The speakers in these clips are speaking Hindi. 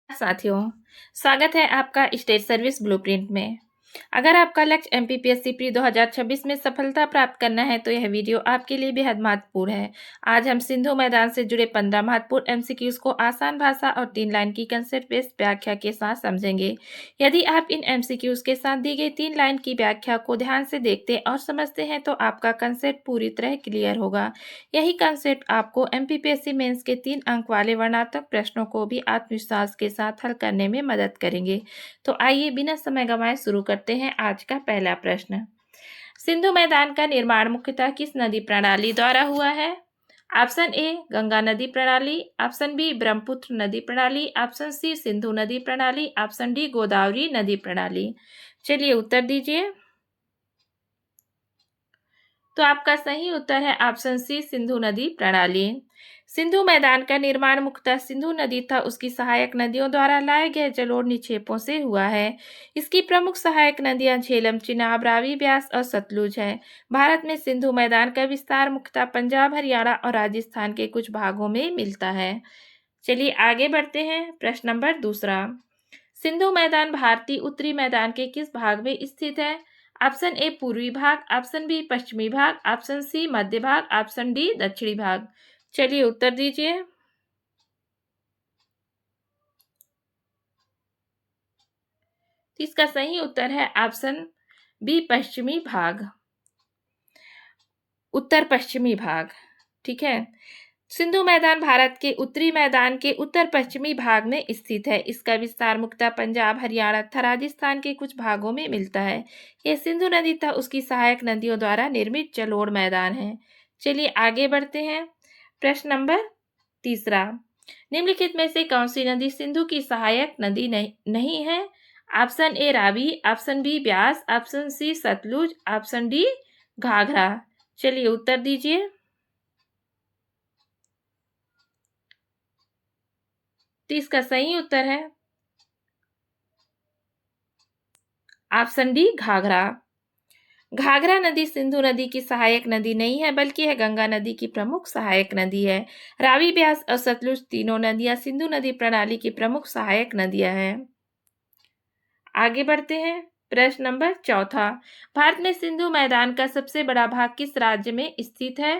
साथियों, स्वागत है आपका स्टेट सर्विस ब्लूप्रिंट में। अगर आपका लक्ष्य एमपीपीएससी प्री 2026 में सफलता प्राप्त करना है तो यह वीडियो आपके लिए बेहद महत्वपूर्ण है। आज हम सिंधु मैदान से जुड़े 15 महत्वपूर्ण एमसीक्यूज को आसान भाषा और 3 लाइन की कंसेप्ट बेस्ड व्याख्या के साथ समझेंगे। यदि आप इन एमसीक्यूज के साथ दी गई 3 लाइन की व्याख्या को ध्यान से देखते और समझते हैं तो आपका कंसेप्ट पूरी तरह क्लियर होगा। यही कंसेप्ट आपको एमपीपीएससी मेंस के 3 अंक वाले वर्णनात्मक प्रश्नों को भी आत्मविश्वास के साथ हल करने में मदद करेंगे। तो आइए बिना समय गंवाए शुरू करते हैं आज का पहला प्रश्न। सिंधु मैदान का निर्माण मुख्यतः किस नदी प्रणाली द्वारा हुआ है? ऑप्शन ए गंगा नदी प्रणाली, ऑप्शन बी ब्रह्मपुत्र नदी प्रणाली, ऑप्शन सी सिंधु नदी प्रणाली, ऑप्शन डी गोदावरी नदी प्रणाली। चलिए उत्तर दीजिए। तो आपका सही उत्तर है ऑप्शन सी सिंधु नदी प्रणाली। सिंधु मैदान का निर्माण मुख्यतः सिंधु नदी तथा उसकी सहायक नदियों द्वारा लाए गए जलोढ़ निक्षेपों से हुआ है। इसकी प्रमुख सहायक नदियां झेलम, चिनाब, रावी, ब्यास और सतलुज है। भारत में सिंधु मैदान का विस्तार मुख्यतः पंजाब, हरियाणा और राजस्थान के कुछ भागों में मिलता है। चलिए आगे बढ़ते हैं। प्रश्न नंबर दूसरा। सिंधु मैदान भारतीय उत्तरी मैदान के किस भाग में स्थित है? ऑप्शन ए पूर्वी भाग, ऑप्शन बी पश्चिमी भाग, ऑप्शन सी मध्य भाग, ऑप्शन डी दक्षिणी भाग। चलिए उत्तर दीजिए। तो इसका सही उत्तर है ऑप्शन बी पश्चिमी भाग, उत्तर पश्चिमी भाग। ठीक है। सिंधु मैदान भारत के उत्तरी मैदान के उत्तर पश्चिमी भाग में स्थित है। इसका विस्तार मुख्यतः पंजाब, हरियाणा तथा राजस्थान के कुछ भागों में मिलता है। यह सिंधु नदी तथा उसकी सहायक नदियों द्वारा निर्मित जलोढ़ मैदान है। चलिए आगे बढ़ते हैं। प्रश्न नंबर तीसरा। निम्नलिखित में से कौन सी नदी सिंधु की सहायक नदी नहीं है? Option A Ravi, option B Beas, option C Sutlej, option D Ghaghara. चलिए उत्तर दीजिए। तो इसका सही उत्तर है ऑप्शन डी घाघरा। घाघरा नदी सिंधु नदी की सहायक नदी नहीं है बल्कि यह गंगा नदी की प्रमुख सहायक नदी है। रावी, ब्यास और सतलुज तीनों नदियां सिंधु नदी प्रणाली की प्रमुख सहायक नदियां हैं। आगे बढ़ते हैं। प्रश्न नंबर चौथा। भारत में सिंधु मैदान का सबसे बड़ा भाग किस राज्य में स्थित है?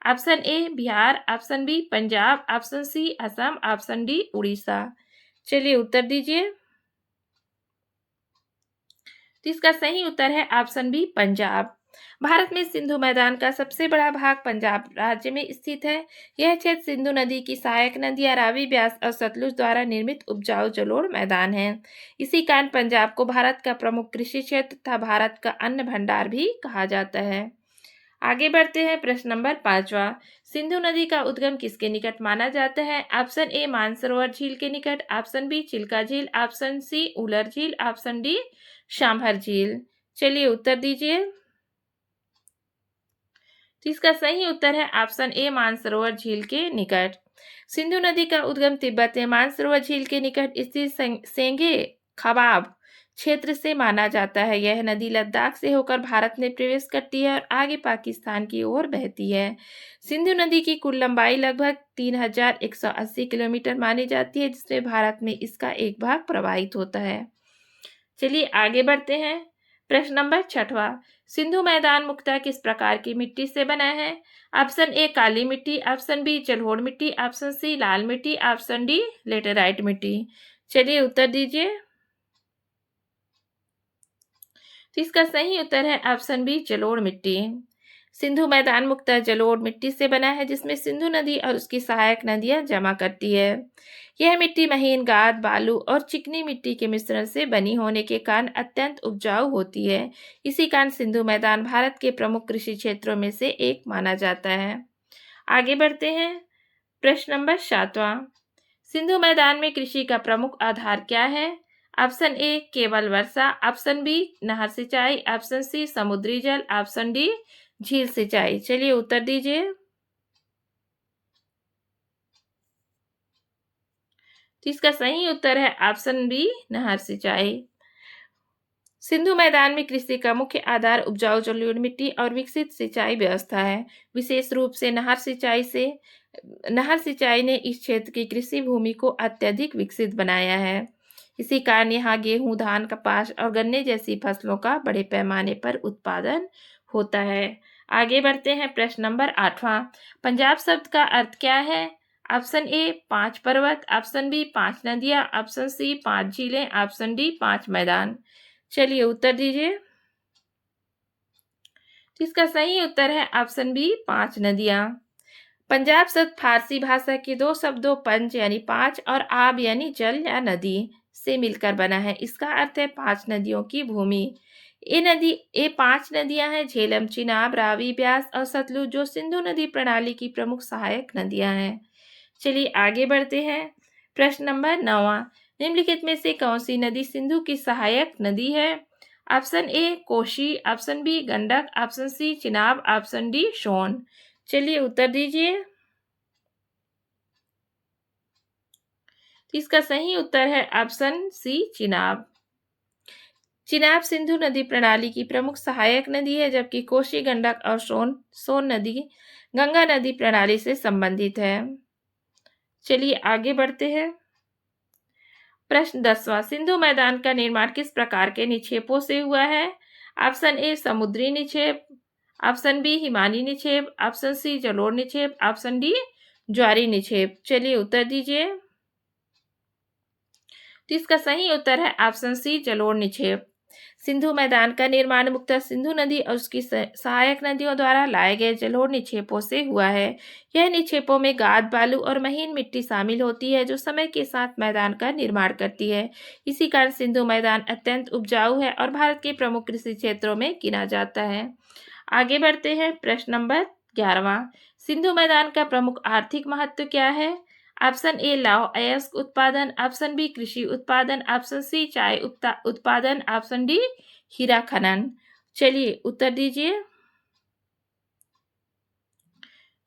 Option A Bihar, option B Punjab, option C Assam, option D Orissa. चलिए उत्तर दीजिए। तो इसका सही उत्तर है ऑप्शन बी पंजाब। भारत में सिंधु मैदान का सबसे बड़ा भाग पंजाब राज्य में स्थित है। यह क्षेत्र सिंधु नदी की सहायक नदियां रावी, ब्यास और सतलुज द्वारा निर्मित उपजाऊ जलोढ़ मैदान है। इसी कारण पंजाब को भारत का प्रमुख कृषि क्षेत्र तथा भारत का अन्न भंडार भी कहा जाता है। आगे बढ़ते हैं। प्रश्न नंबर पांचवा। सिंधु नदी का उद्गम किसके निकट माना जाता है? ऑप्शन ए मानसरोवर झील के निकट, ऑप्शन बी चिल्का झील, ऑप्शन सी उलर झील, ऑप्शन डी सांभर झील। चलिए उत्तर दीजिए। तो इसका सही उत्तर है ऑप्शन ए मानसरोवर झील के निकट। सिंधु नदी का उद्गम तिब्बत में मानसरोवर झील के निकट स्थित सेंगे खबाब क्षेत्र से माना जाता है। यह नदी लद्दाख से होकर भारत में प्रवेश करती है और आगे पाकिस्तान की ओर बहती है। सिंधु नदी की कुल लंबाई लगभग 3180 किलोमीटर मानी जाती है, जिसमें भारत में इसका एक भाग प्रवाहित होता है। चलिए आगे बढ़ते हैं। प्रश्न नंबर छठवा। सिंधु मैदान मुख्यतः किस प्रकार की मिट्टी से बना है? ऑप्शन ए काली मिट्टी, ऑप्शन बी जलोढ़ मिट्टी, ऑप्शन सी लाल मिट्टी, ऑप्शन डी लेटेराइट मिट्टी। चलिए उत्तर दीजिए। तो इसका सही उत्तर है ऑप्शन बी जलोढ़ मिट्टी। सिंधु मैदान मुख्यतः जलोढ़ मिट्टी से बना है, जिसमें सिंधु नदी और उसकी सहायक नदियां जमा करती है। यह मिट्टी महीन गाद, बालू और चिकनी मिट्टी के मिश्रण से बनी होने के कारण अत्यंत उपजाऊ होती है। इसी कारण सिंधु मैदान भारत के प्रमुख कृषि क्षेत्रों में से एक माना जाता है। आगे बढ़ते हैं। प्रश्न नंबर सातवां। सिंधु मैदान में कृषि का प्रमुख आधार क्या है? ऑप्शन ए केवल वर्षा, ऑप्शन बी नहर सिंचाई, ऑप्शन सी समुद्री जल, ऑप्शन डी झील सिंचाई। चलिए उत्तर दीजिए। तो इसका सही उत्तर है ऑप्शन बी नहर सिंचाई। सिंधु मैदान में कृषि का मुख्य आधार उपजाऊ जलोढ़ मिट्टी और विकसित सिंचाई व्यवस्था है। विशेष रूप से नहर सिंचाई से नहर सिंचाई ने इस क्षेत्र की कृषि भूमि को अत्यधिक विकसित बनाया है। इसी कारण यहाँ गेहूं, धान, कपास और गन्ने जैसी फसलों का बड़े पैमाने पर उत्पादन होता है। आगे बढ़ते हैं। प्रश्न नंबर 8वां। पंजाब शब्द का अर्थ क्या है? ऑप्शन ए 5 पर्वत, ऑप्शन बी 5 नदियां, ऑप्शन सी 5 झीलें, ऑप्शन डी 5 मैदान। चलिए उत्तर दीजिए। इसका सही उत्तर है ऑप्शन बी 5 नदियां। पंजाब शब्द फारसी भाषा के दो शब्दों पंज यानी 5 और आब यानी जल या नदी से मिलकर बना है। इसका अर्थ है 5 नदियों की भूमि। ये 5 नदियां हैं झेलम, चिनाब, रावी, ब्यास और सतलुज, जो सिंधु नदी प्रणाली की प्रमुख सहायक नदियां हैं। चलिए आगे बढ़ते हैं। प्रश्न नंबर 9वां। निम्नलिखित में से कौन सी नदी सिंधु की सहायक नदी है? Option A Kosi, option B Gandak, option C Chenab, option D Son. चलिए उत्तर दीजिए। इसका सही उत्तर है ऑप्शन सी चिनाब। चिनाब सिंधु नदी प्रणाली की प्रमुख सहायक नदी है, जबकि कोशी, गंडक और सोन नदी गंगा नदी प्रणाली से संबंधित है। चलिए आगे बढ़ते हैं। प्रश्न 10वां। सिंधु मैदान का निर्माण किस प्रकार के निक्षेपों से हुआ है? ऑप्शन ए समुद्री निक्षेप, ऑप्शन बी हिमानी निक्षेप, ऑप्शन सी जलोढ़ निक्षेप, ऑप्शन डी ज्वारी निक्षेप। चलिए उत्तर दीजिए। तो इसका सही उत्तर है ऑप्शन सी जलोढ़ निक्षेप। सिंधु मैदान का निर्माण मुख्यतः सिंधु नदी और उसकी सहायक नदियों द्वारा लाए गए जलोढ़ निक्षेपों से हुआ है। यह निक्षेपों में गाद, बालू और महीन मिट्टी शामिल होती है, जो समय के साथ मैदान का निर्माण करती है। इसी कारण सिंधु मैदान अत्यंत उपजाऊ है और भारत के प्रमुख कृषि क्षेत्रों में गिना जाता है। आगे बढ़ते हैं। प्रश्न नंबर 11वां। सिंधु मैदान का प्रमुख आर्थिक महत्व क्या है? ऑप्शन ए लौह अयस्क उत्पादन, ऑप्शन बी कृषि उत्पादन, ऑप्शन सी चाय उत्पादन, ऑप्शन डी हीरा खनन। चलिए उत्तर दीजिए।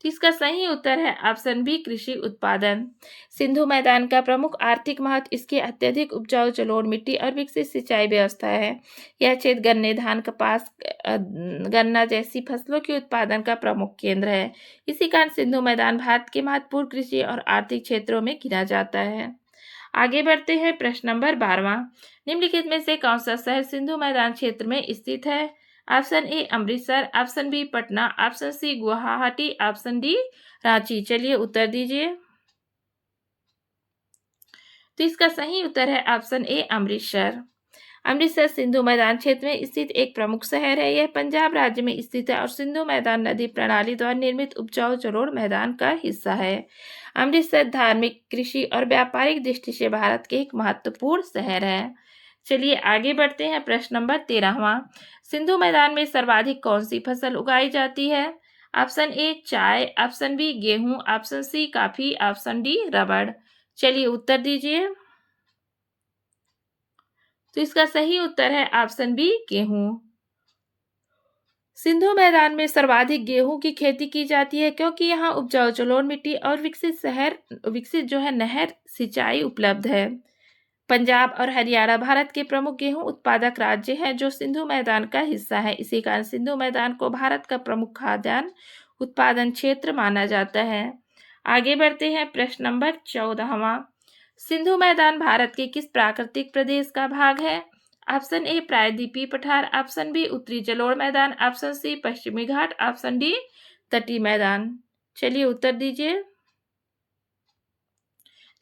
इसका सही उत्तर है ऑप्शन बी कृषि उत्पादन। सिंधु मैदान का प्रमुख आर्थिक महत्व इसके अत्यधिक उपजाऊ जलोढ़ मिट्टी और विकसित सिंचाई व्यवस्था है। यह क्षेत्र गन्ने, धान, कपास, गन्ना जैसी फसलों के उत्पादन का प्रमुख केंद्र है। इसी कारण सिंधु मैदान भारत के महत्वपूर्ण कृषि और आर्थिक क्षेत्रों में गिना जाता है। आगे बढ़ते हैं। प्रश्न नंबर 12वां। निम्नलिखित में से कौन सा शहर सिंधु मैदान क्षेत्र में स्थित है? Option A Amritsar, option B Patna, option C Guwahati, option D Ranchi. चलिए उत्तर दीजिए। तो इसका सही उत्तर है ऑप्शन ए अमृतसर। अमृतसर सिंधु मैदान क्षेत्र में स्थित एक प्रमुख शहर है। यह पंजाब राज्य में स्थित है और सिंधु मैदान नदी प्रणाली द्वारा निर्मित उपजाऊ जलोढ़ मैदान का हिस्सा है। अमृतसर धार्मिक, कृषि और व्यापारिक दृष्टि से भारत के एक महत्वपूर्ण शहर है। चलिए आगे बढ़ते हैं। प्रश्न नंबर 13वां। सिंधु मैदान में सर्वाधिक कौन सी फसल उगाई जाती है? ऑप्शन ए चाय, ऑप्शन बी गेहूं, option C coffee, option D रबड़। चलिए उत्तर दीजिए। तो इसका सही उत्तर है ऑप्शन बी गेहूं। सिंधु मैदान में सर्वाधिक गेहूं की खेती की जाती है, क्योंकि यहाँ उपजाऊ जलोढ़ मिट्टी और विकसित नहर सिंचाई उपलब्ध है। पंजाब और हरियाणा भारत के प्रमुख गेहूं उत्पादक राज्य हैं, जो सिंधु मैदान का हिस्सा है। इसी कारण सिंधु मैदान को भारत का प्रमुख खाद्यान्न उत्पादन क्षेत्र माना जाता है। आगे बढ़ते हैं। प्रश्न नंबर 14वां। सिंधु मैदान भारत के किस प्राकृतिक प्रदेश का भाग है? ऑप्शन ए प्रायद्वीपीय पठार, ऑप्शन बी उत्तरी जलोढ़ मैदान, ऑप्शन सी पश्चिमी घाट, ऑप्शन डी तटीय मैदान। चलिए उत्तर दीजिए।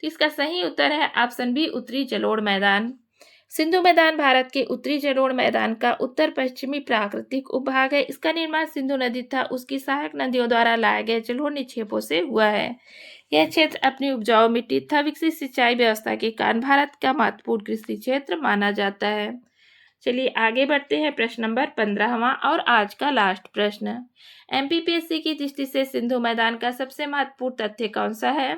तो इसका सही उत्तर है ऑप्शन बी उत्तरी जलोढ़ मैदान। सिंधु मैदान भारत के उत्तरी जलोढ़ मैदान का उत्तर पश्चिमी प्राकृतिक उपभाग है। इसका निर्माण सिंधु नदी तथा उसकी सहायक नदियों द्वारा लाए गए जलोढ़ निक्षेपों से हुआ है। यह क्षेत्र अपनी उपजाऊ मिट्टी तथा विकसित सिंचाई व्यवस्था के कारण भारत का महत्वपूर्ण कृषि क्षेत्र माना जाता है। चलिए आगे बढ़ते हैं। प्रश्न नंबर 15वां और आज का लास्ट प्रश्न। एमपीपीएससी की दृष्टि से सिंधु मैदान का सबसे महत्वपूर्ण तथ्य कौन सा है?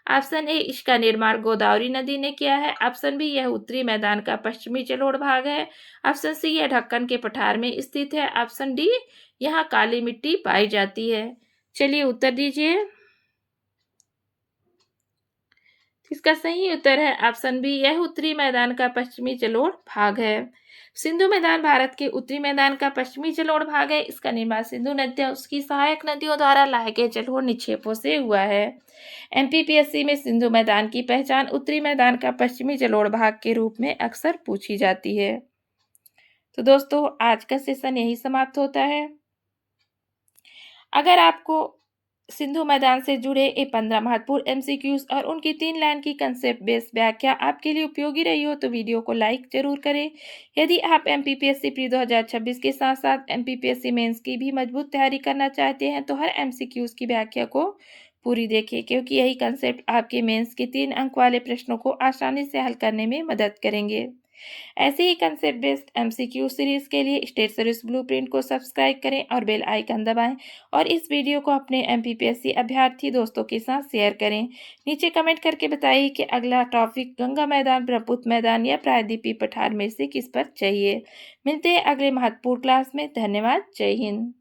ऑप्शन ए इसका निर्माण गोदावरी नदी ने किया है, ऑप्शन बी यह उत्तरी मैदान का पश्चिमी जलोढ़ भाग है, ऑप्शन सी यह ढक्कन के पठार में स्थित है, ऑप्शन डी यहाँ काली मिट्टी पाई जाती है। चलिए उत्तर दीजिए। इसका सही उत्तर है ऑप्शन बी, यह उत्तरी मैदान का पश्चिमी जलोढ़ भाग है। सिंधु मैदान भारत के उत्तरी मैदान का पश्चिमी जलोढ़ भाग है। इसका निर्माण सिंधु नदी और उसकी सहायक नदियों द्वारा लाए गए जलोढ़ निक्षेपों से हुआ है। एमपीपीएससी में सिंधु मैदान की पहचान उत्तरी मैदान का पश्चिमी जलोढ़ भाग के रूप में अक्सर पूछी जाती है। तो दोस्तों, आज का सेशन यही समाप्त होता है। अगर आपको सिंधु मैदान से जुड़े ये 15 महत्वपूर्ण एमसीक्यूज और उनकी 3 लाइन की कंसेप्ट बेस्ड व्याख्या आपके लिए उपयोगी रही हो तो वीडियो को लाइक जरूर करें। यदि आप एमपीपीएससी प्री 2026 के साथ साथ एमपीपीएससी मेंस की भी मजबूत तैयारी करना चाहते हैं तो हर एमसीक्यूज की व्याख्या को पूरी देखिए, क्योंकि यही कंसेप्ट आपके मेंस के 3 अंक वाले प्रश्नों को आसानी से हल करने में मदद करेंगे। ऐसे ही कंसेप्ट बेस्ड एमसीक्यू सीरीज के लिए स्टेट सर्विस ब्लूप्रिंट को सब्सक्राइब करें और बेल आइकन दबाएं और इस वीडियो को अपने एमपीपीएससी अभ्यर्थी दोस्तों के साथ शेयर करें। नीचे कमेंट करके बताइए कि अगला टॉपिक गंगा मैदान, ब्रह्मपुत्र मैदान या प्रायद्वीपीय पठार में से किस पर चाहिए। मिलते हैं अगले महत्वपूर्ण क्लास में। धन्यवाद। जय हिंद।